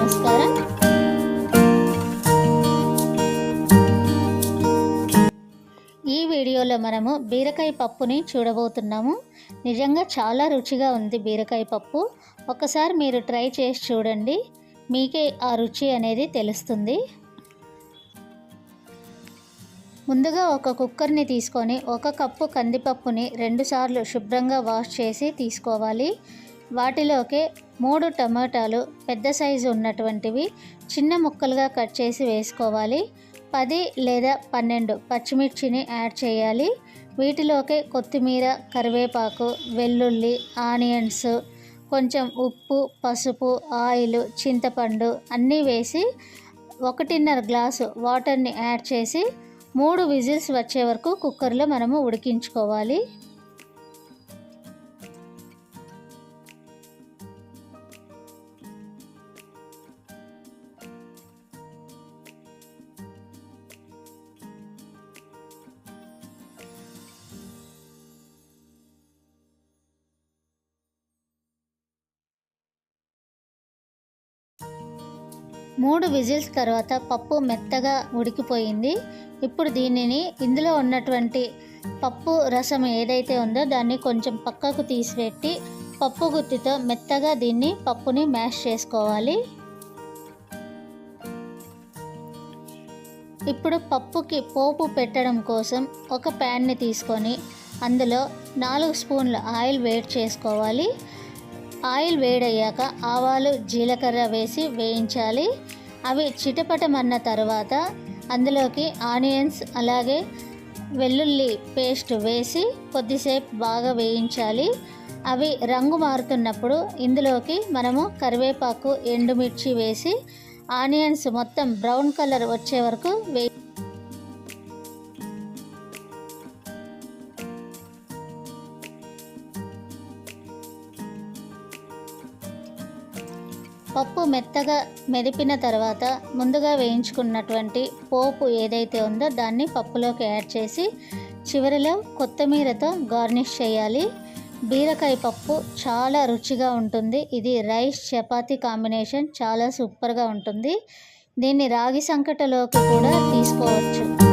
నమస్కారం. ఈ వీడియోలో మనము బీరకాయ పప్పుని చూడబోతున్నాము. నిజంగా చాలా రుచిగా ఉంది బీరకాయ పప్పు. ఒకసారి మీరు ట్రై చేసి చూడండి, మీకే ఆ రుచి అనేది తెలుస్తుంది. ముందుగా ఒక కుక్కర్ని తీసుకొని 1 కప్పు కందిపప్పుని 2 సార్లు శుభ్రంగా వాష్ చేసి తీసుకోవాలి. వాటిలోకి 3 టమాటాలు పెద్ద సైజు ఉన్నటువంటివి చిన్న ముక్కలుగా కట్ చేసి వేసుకోవాలి. 10 లేదా 12 పచ్చిమిర్చిని యాడ్ చేయాలి. వీటిలోకి కొత్తిమీర, కరివేపాకు, వెల్లుల్లి, ఆనియన్స్, కొంచెం ఉప్పు, పసుపు, ఆయిల్, చింతపండు అన్నీ వేసి 1.5 గ్లాసు వాటర్ని యాడ్ చేసి 3 విజిల్స్ వచ్చే వరకు కుక్కర్లో మనము ఉడికించుకోవాలి. మూడు విజిల్స్ తర్వాత పప్పు మెత్తగా ఉడికిపోయింది. ఇప్పుడు దీనిని ఇందులో ఉన్నటువంటి పప్పు రసం ఏదైతే ఉందో దాన్ని కొంచెం పక్కకు తీసిపెట్టి పప్పు గుత్తితో మెత్తగా పప్పుని మ్యాష్ చేసుకోవాలి. ఇప్పుడు పప్పుకి పోపు పెట్టడం కోసం ఒక ప్యాన్ని తీసుకొని అందులో 4 స్పూన్ల ఆయిల్ వేడి చేసుకోవాలి. ఆయిల్ వేడయ్యాక ఆవాలు, జీలకర్ర వేసి వేయించాలి. అవి చిటపటమన్న తర్వాత అందులోకి ఆనియన్స్ అలాగే వెల్లుల్లి పేస్ట్ వేసి కొద్దిసేపు బాగా వేయించాలి. అవి రంగు మారుతున్నప్పుడు ఇందులోకి మనము కరివేపాకు, ఎండుమిర్చి వేసి ఆనియన్స్ మొత్తం బ్రౌన్ కలర్ వచ్చే వరకు పప్పు మెత్తగా మెదిపిన తర్వాత ముందుగా వేయించుకున్నటువంటి పోపు ఏదైతే ఉందో దాన్ని పప్పులోకి యాడ్ చేసి చివరిలో కొత్తిమీరతో గార్నిష్ చేయాలి. బీరకాయ పప్పు చాలా రుచిగా ఉంటుంది. ఇది రైస్, చపాతీ కాంబినేషన్ చాలా సూపర్గా ఉంటుంది. దీన్ని రాగి సంకటలోకి కూడా తీసుకోవచ్చు.